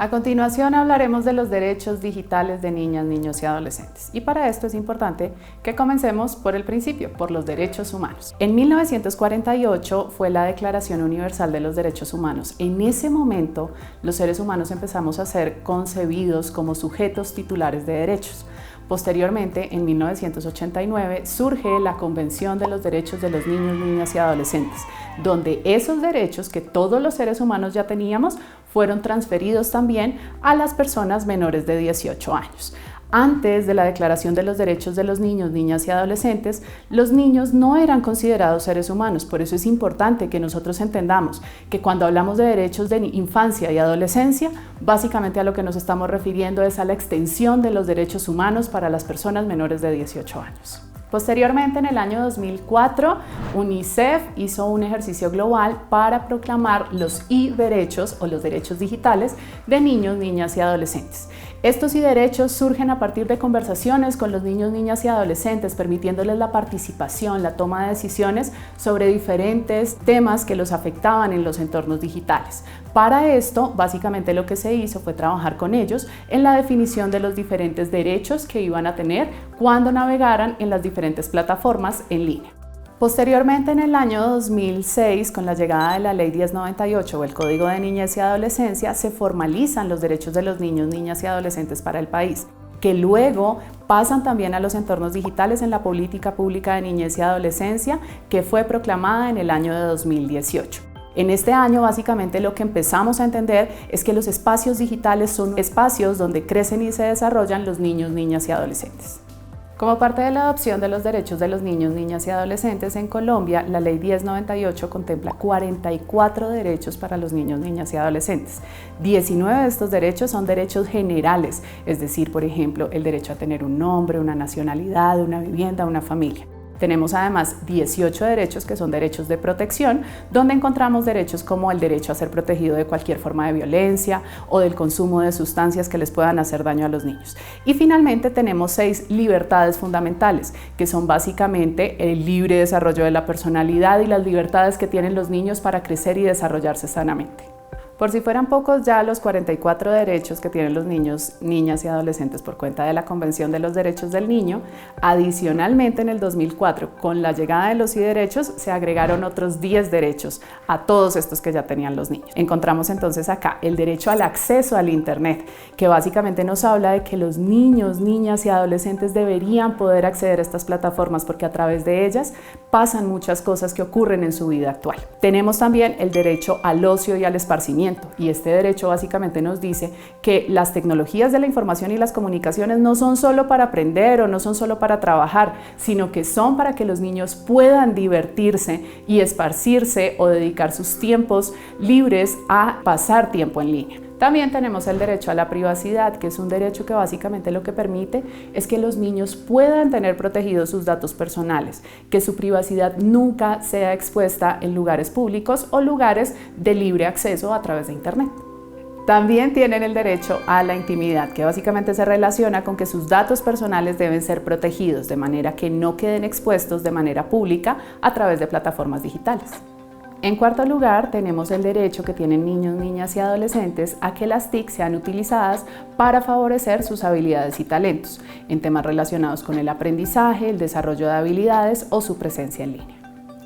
A continuación hablaremos de los derechos digitales de niñas, niños y adolescentes. Y para esto es importante que comencemos por el principio, por los derechos humanos. En 1948 fue la Declaración Universal de los Derechos Humanos. En ese momento, los seres humanos empezamos a ser concebidos como sujetos titulares de derechos. Posteriormente, en 1989, surge la Convención de los Derechos de los Niños, Niñas y Adolescentes, donde esos derechos que todos los seres humanos ya teníamos fueron transferidos también a las personas menores de 18 años. Antes de la Declaración de los Derechos de los Niños, Niñas y Adolescentes, los niños no eran considerados seres humanos. Por eso es importante que nosotros entendamos que cuando hablamos de derechos de infancia y adolescencia, básicamente a lo que nos estamos refiriendo es a la extensión de los derechos humanos para las personas menores de 18 años. Posteriormente, en el año 2004, UNICEF hizo un ejercicio global para proclamar los derechos o los derechos digitales de niños, niñas y adolescentes. Estos derechos surgen a partir de conversaciones con los niños, niñas y adolescentes, permitiéndoles la participación, la toma de decisiones sobre diferentes temas que los afectaban en los entornos digitales. Para esto, básicamente lo que se hizo fue trabajar con ellos en la definición de los diferentes derechos que iban a tener cuando navegaran en las diferentes plataformas en línea. Posteriormente, en el año 2006, con la llegada de la Ley 1098 o el Código de Niñez y Adolescencia, se formalizan los derechos de los niños, niñas y adolescentes para el país, que luego pasan también a los entornos digitales en la Política Pública de Niñez y Adolescencia, que fue proclamada en el año de 2018. En este año, básicamente, lo que empezamos a entender es que los espacios digitales son espacios donde crecen y se desarrollan los niños, niñas y adolescentes. Como parte de la adopción de los derechos de los niños, niñas y adolescentes en Colombia, la Ley 1098 contempla 44 derechos para los niños, niñas y adolescentes. 19 de estos derechos son derechos generales, es decir, por ejemplo, el derecho a tener un nombre, una nacionalidad, una vivienda, una familia. Tenemos además 18 derechos que son derechos de protección, donde encontramos derechos como el derecho a ser protegido de cualquier forma de violencia o del consumo de sustancias que les puedan hacer daño a los niños. Y finalmente tenemos 6 libertades fundamentales, que son básicamente el libre desarrollo de la personalidad y las libertades que tienen los niños para crecer y desarrollarse sanamente. Por si fueran pocos ya los 44 derechos que tienen los niños, niñas y adolescentes por cuenta de la Convención de los Derechos del Niño, adicionalmente en el 2004, con la llegada de los derechos, se agregaron otros 10 derechos a todos estos que ya tenían los niños. Encontramos entonces acá el derecho al acceso al Internet, que básicamente nos habla de que los niños, niñas y adolescentes deberían poder acceder a estas plataformas porque a través de ellas pasan muchas cosas que ocurren en su vida actual. Tenemos también el derecho al ocio y al esparcimiento. Y este derecho básicamente nos dice que las tecnologías de la información y las comunicaciones no son solo para aprender o no son solo para trabajar, sino que son para que los niños puedan divertirse y esparcirse o dedicar sus tiempos libres a pasar tiempo en línea. También tenemos el derecho a la privacidad, que es un derecho que básicamente lo que permite es que los niños puedan tener protegidos sus datos personales, que su privacidad nunca sea expuesta en lugares públicos o lugares de libre acceso a través de Internet. También tienen el derecho a la intimidad, que básicamente se relaciona con que sus datos personales deben ser protegidos de manera que no queden expuestos de manera pública a través de plataformas digitales. En cuarto lugar, tenemos el derecho que tienen niños, niñas y adolescentes a que las TIC sean utilizadas para favorecer sus habilidades y talentos en temas relacionados con el aprendizaje, el desarrollo de habilidades o su presencia en línea.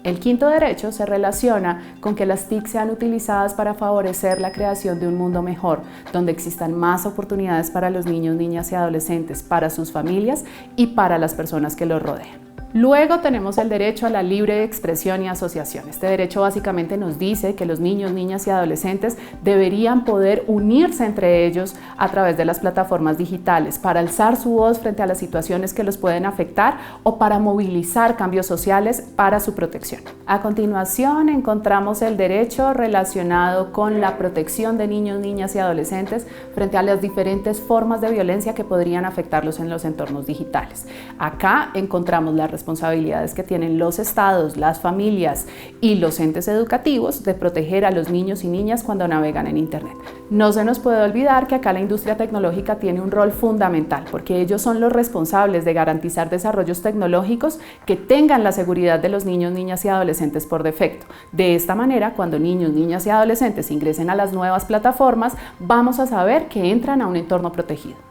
El quinto derecho se relaciona con que las TIC sean utilizadas para favorecer la creación de un mundo mejor, donde existan más oportunidades para los niños, niñas y adolescentes, para sus familias y para las personas que los rodean. Luego tenemos el derecho a la libre expresión y asociación. Este derecho básicamente nos dice que los niños, niñas y adolescentes deberían poder unirse entre ellos a través de las plataformas digitales para alzar su voz frente a las situaciones que los pueden afectar o para movilizar cambios sociales para su protección. A continuación encontramos el derecho relacionado con la protección de niños, niñas y adolescentes frente a las diferentes formas de violencia que podrían afectarlos en los entornos digitales. Acá encontramos la responsabilidad responsabilidades que tienen los estados, las familias y los entes educativos de proteger a los niños y niñas cuando navegan en Internet. No se nos puede olvidar que acá la industria tecnológica tiene un rol fundamental porque ellos son los responsables de garantizar desarrollos tecnológicos que tengan la seguridad de los niños, niñas y adolescentes por defecto. De esta manera, cuando niños, niñas y adolescentes ingresen a las nuevas plataformas, vamos a saber que entran a un entorno protegido.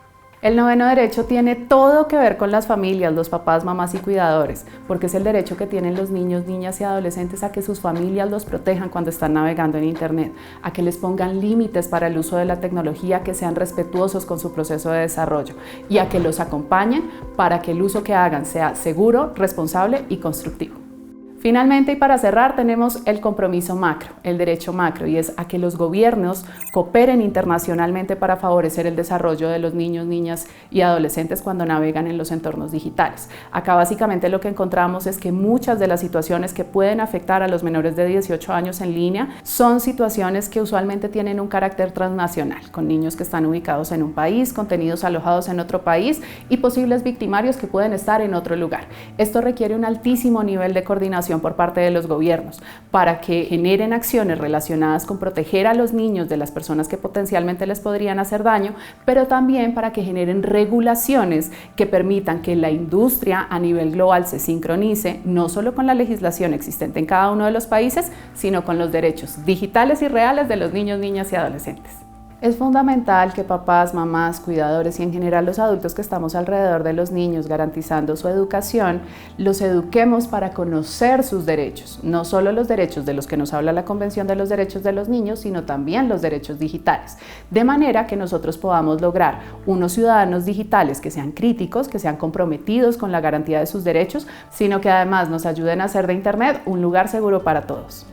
El noveno derecho tiene todo que ver con las familias, los papás, mamás y cuidadores, porque es el derecho que tienen los niños, niñas y adolescentes a que sus familias los protejan cuando están navegando en Internet, a que les pongan límites para el uso de la tecnología, que sean respetuosos con su proceso de desarrollo y a que los acompañen para que el uso que hagan sea seguro, responsable y constructivo. Finalmente, y para cerrar, tenemos el compromiso macro, el derecho macro, y es a que los gobiernos cooperen internacionalmente para favorecer el desarrollo de los niños, niñas y adolescentes cuando navegan en los entornos digitales. Acá básicamente lo que encontramos es que muchas de las situaciones que pueden afectar a los menores de 18 años en línea son situaciones que usualmente tienen un carácter transnacional, con niños que están ubicados en un país, contenidos alojados en otro país y posibles victimarios que pueden estar en otro lugar. Esto requiere un altísimo nivel de coordinación por parte de los gobiernos para que generen acciones relacionadas con proteger a los niños de las personas que potencialmente les podrían hacer daño, pero también para que generen regulaciones que permitan que la industria a nivel global se sincronice no solo con la legislación existente en cada uno de los países, sino con los derechos digitales y reales de los niños, niñas y adolescentes. Es fundamental que papás, mamás, cuidadores y en general los adultos que estamos alrededor de los niños garantizando su educación, los eduquemos para conocer sus derechos, no solo los derechos de los que nos habla la Convención de los Derechos de los Niños, sino también los derechos digitales, de manera que nosotros podamos lograr unos ciudadanos digitales que sean críticos, que sean comprometidos con la garantía de sus derechos, sino que además nos ayuden a hacer de Internet un lugar seguro para todos.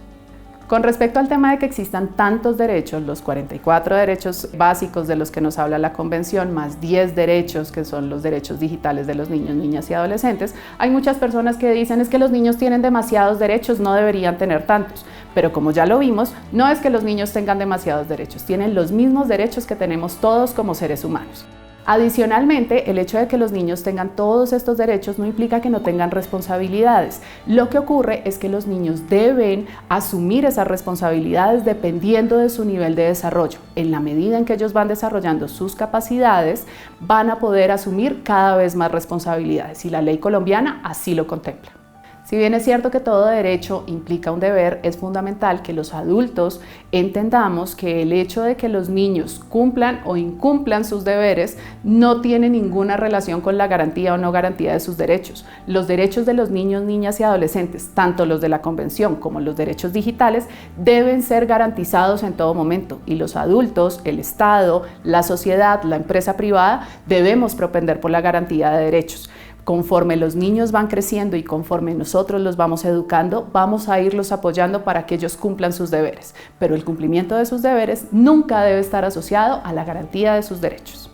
Con respecto al tema de que existan tantos derechos, los 44 derechos básicos de los que nos habla la Convención, más 10 derechos que son los derechos digitales de los niños, niñas y adolescentes, hay muchas personas que dicen es que los niños tienen demasiados derechos, no deberían tener tantos. Pero como ya lo vimos, no es que los niños tengan demasiados derechos, tienen los mismos derechos que tenemos todos como seres humanos. Adicionalmente, el hecho de que los niños tengan todos estos derechos no implica que no tengan responsabilidades. Lo que ocurre es que los niños deben asumir esas responsabilidades dependiendo de su nivel de desarrollo. En la medida en que ellos van desarrollando sus capacidades, van a poder asumir cada vez más responsabilidades y la ley colombiana así lo contempla. Si bien es cierto que todo derecho implica un deber, es fundamental que los adultos entendamos que el hecho de que los niños cumplan o incumplan sus deberes no tiene ninguna relación con la garantía o no garantía de sus derechos. Los derechos de los niños, niñas y adolescentes, tanto los de la Convención como los derechos digitales, deben ser garantizados en todo momento y los adultos, el Estado, la sociedad, la empresa privada debemos propender por la garantía de derechos. Conforme los niños van creciendo y conforme nosotros los vamos educando, vamos a irlos apoyando para que ellos cumplan sus deberes, pero el cumplimiento de sus deberes nunca debe estar asociado a la garantía de sus derechos.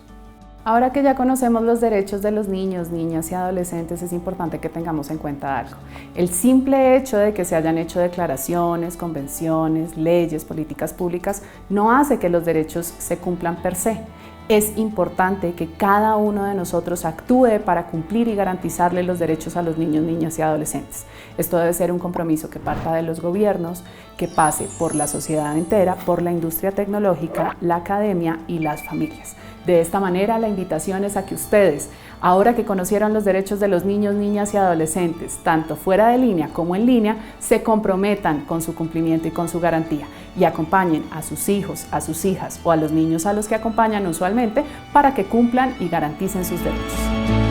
Ahora que ya conocemos los derechos de los niños, niñas y adolescentes, es importante que tengamos en cuenta algo. El simple hecho de que se hayan hecho declaraciones, convenciones, leyes, políticas públicas, no hace que los derechos se cumplan per se. Es importante que cada uno de nosotros actúe para cumplir y garantizarle los derechos a los niños, niñas y adolescentes. Esto debe ser un compromiso que parta de los gobiernos, que pase por la sociedad entera, por la industria tecnológica, la academia y las familias. De esta manera, la invitación es a que ustedes, ahora que conocieron los derechos de los niños, niñas y adolescentes, tanto fuera de línea como en línea, se comprometan con su cumplimiento y con su garantía y acompañen a sus hijos, a sus hijas o a los niños a los que acompañan usualmente para que cumplan y garanticen sus derechos.